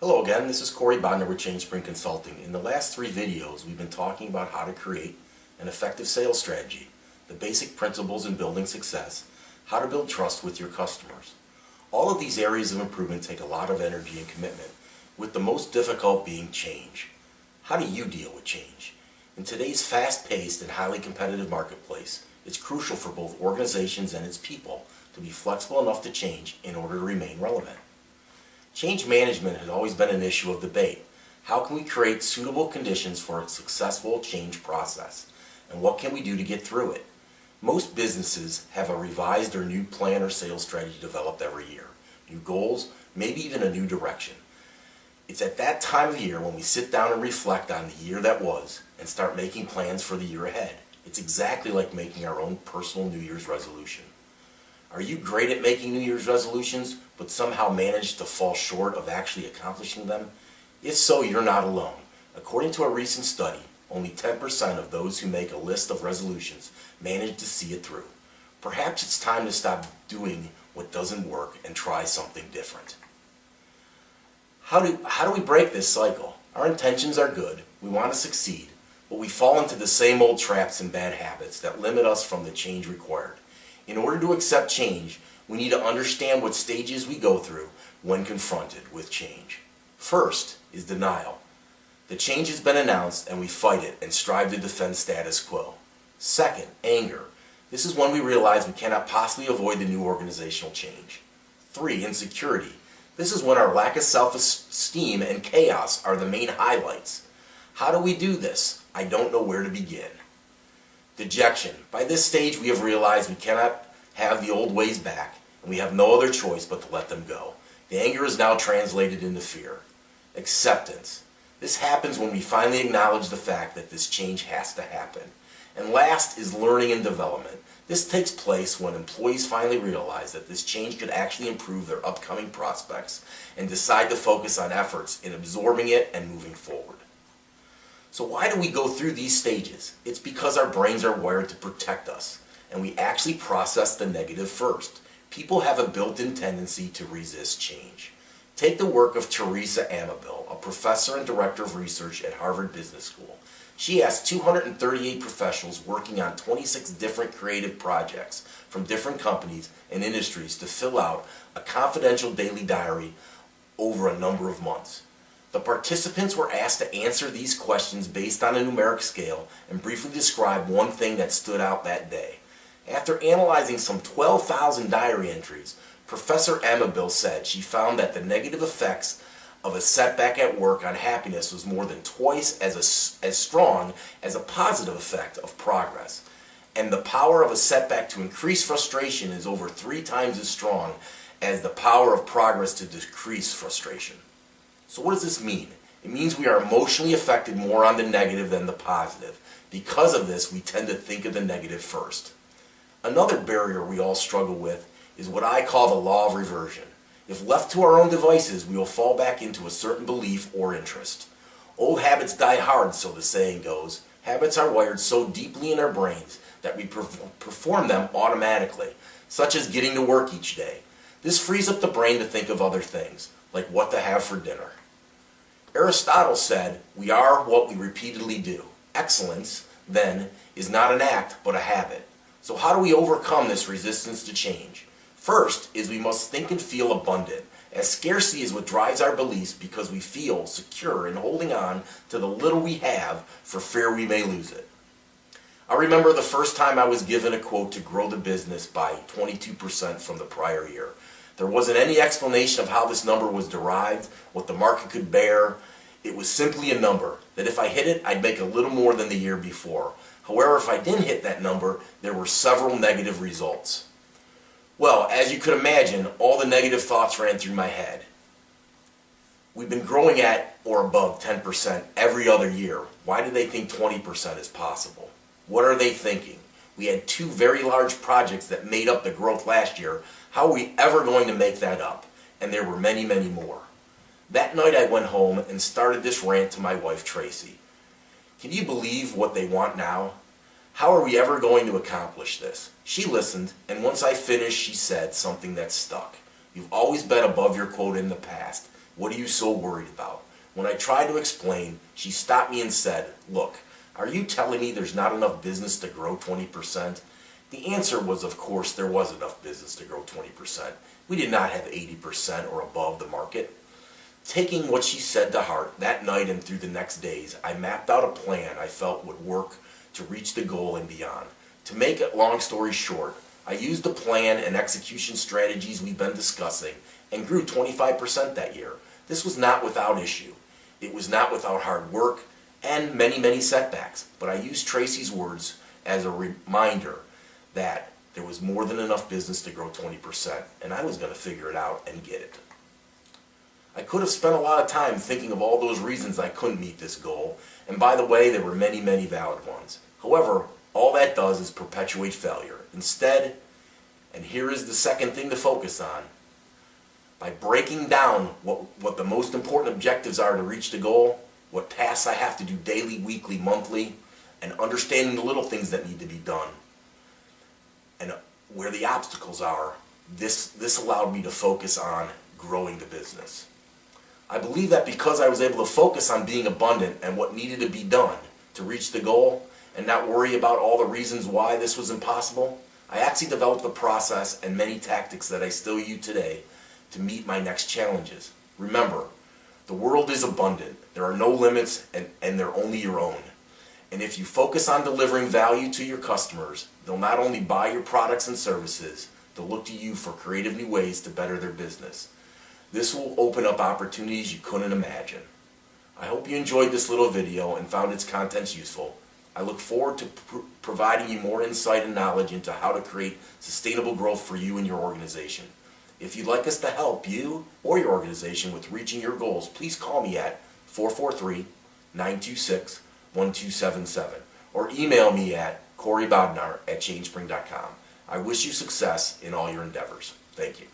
Hello again, this is Corey Bodner with ChangeSpring Consulting. In the last 3 videos, we've been talking about how to create an effective sales strategy, the basic principles in building success, how to build trust with your customers. All of these areas of improvement take a lot of energy and commitment, with the most difficult being change. How do you deal with change? In today's fast-paced and highly competitive marketplace, it's crucial for both organizations and its people to be flexible enough to change in order to remain relevant. Change management has always been an issue of debate. How can we create suitable conditions for a successful change process? And what can we do to get through it? Most businesses have a revised or new plan or sales strategy developed every year. New goals, maybe even a new direction. It's at that time of year when we sit down and reflect on the year that was and start making plans for the year ahead. It's exactly like making our own personal New Year's resolution. Are you great at making New Year's resolutions, but somehow manage to fall short of actually accomplishing them? If so, you're not alone. According to a recent study, only 10% of those who make a list of resolutions manage to see it through. Perhaps it's time to stop doing what doesn't work and try something different. How do we break this cycle? Our intentions are good, we want to succeed, but we fall into the same old traps and bad habits that limit us from the change required. In order to accept change, we need to understand what stages we go through when confronted with change. First is denial. The change has been announced and we fight it and strive to defend status quo. Second, anger. This is when we realize we cannot possibly avoid the new organizational change. 3, insecurity. This is when our lack of self-esteem and chaos are the main highlights. How do we do this? I don't know where to begin. Dejection. By this stage we have realized we cannot have the old ways back, and we have no other choice but to let them go. The anger is now translated into fear. Acceptance. This happens when we finally acknowledge the fact that this change has to happen. And last is learning and development. This takes place when employees finally realize that this change could actually improve their upcoming prospects and decide to focus on efforts in absorbing it and moving forward. So why do we go through these stages? It's because our brains are wired to protect us, and we actually process the negative first. People have a built-in tendency to resist change. Take the work of Teresa Amabile, a professor and director of research at Harvard Business School. She asked 238 professionals working on 26 different creative projects from different companies and industries to fill out a confidential daily diary over a number of months. The participants were asked to answer these questions based on a numeric scale and briefly describe one thing that stood out that day. After analyzing some 12,000 diary entries, Professor Amabile said she found that the negative effects of a setback at work on happiness was more than twice as strong as a positive effect of progress. And the power of a setback to increase frustration is over 3 times as strong as the power of progress to decrease frustration. So what does this mean? It means we are emotionally affected more on the negative than the positive. Because of this, we tend to think of the negative first. Another barrier we all struggle with is what I call the law of reversion. If left to our own devices, we will fall back into a certain belief or interest. Old habits die hard, so the saying goes. Habits are wired so deeply in our brains that we perform them automatically, such as getting to work each day. This frees up the brain to think of other things, like what to have for dinner. Aristotle said, "We are what we repeatedly do." Excellence, then, is not an act, but a habit. So how do we overcome this resistance to change? First is we must think and feel abundant, as scarcity is what drives our beliefs because we feel secure in holding on to the little we have for fear we may lose it. I remember the first time I was given a quote to grow the business by 22% from the prior year. There wasn't any explanation of how this number was derived, what the market could bear. It was simply a number, that if I hit it, I'd make a little more than the year before. However, if I didn't hit that number, there were several negative results. Well, as you could imagine, all the negative thoughts ran through my head. We've been growing at or above 10% every other year. Why do they think 20% is possible? What are they thinking? We had 2 very large projects that made up the growth last year. How are we ever going to make that up? And there were many, many more. That night I went home and started this rant to my wife, Tracy. Can you believe what they want now? How are we ever going to accomplish this? She listened, and once I finished, she said something that stuck. You've always been above your quota in the past. What are you so worried about? When I tried to explain, she stopped me and said, look, are you telling me there's not enough business to grow 20%? The answer was, of course, there was enough business to grow 20%. We did not have 80% or above the market. Taking what she said to heart, that night and through the next days, I mapped out a plan I felt would work to reach the goal and beyond. To make a long story short, I used the plan and execution strategies we've been discussing and grew 25% that year. This was not without issue. It was not without hard work and many, many setbacks. But I used Tracy's words as a reminder that there was more than enough business to grow 20%, and I was going to figure it out and get it. I could have spent a lot of time thinking of all those reasons I couldn't meet this goal, and by the way, there were many, many valid ones. However, all that does is perpetuate failure. Instead, and here is the second thing to focus on, by breaking down what the most important objectives are to reach the goal, what tasks I have to do daily, weekly, monthly, and understanding the little things that need to be done, and where the obstacles are, this allowed me to focus on growing the business. I believe that because I was able to focus on being abundant and what needed to be done to reach the goal and not worry about all the reasons why this was impossible, I actually developed a process and many tactics that I still use today to meet my next challenges. Remember, the world is abundant. There are no limits, and they're only your own. And if you focus on delivering value to your customers, they'll not only buy your products and services, they'll look to you for creative new ways to better their business. This will open up opportunities you couldn't imagine. I hope you enjoyed this little video and found its contents useful. I look forward to providing you more insight and knowledge into how to create sustainable growth for you and your organization. If you'd like us to help you or your organization with reaching your goals, please call me at 443-926-1277 or email me at corybodnar@changespring.com. I wish you success in all your endeavors. Thank you.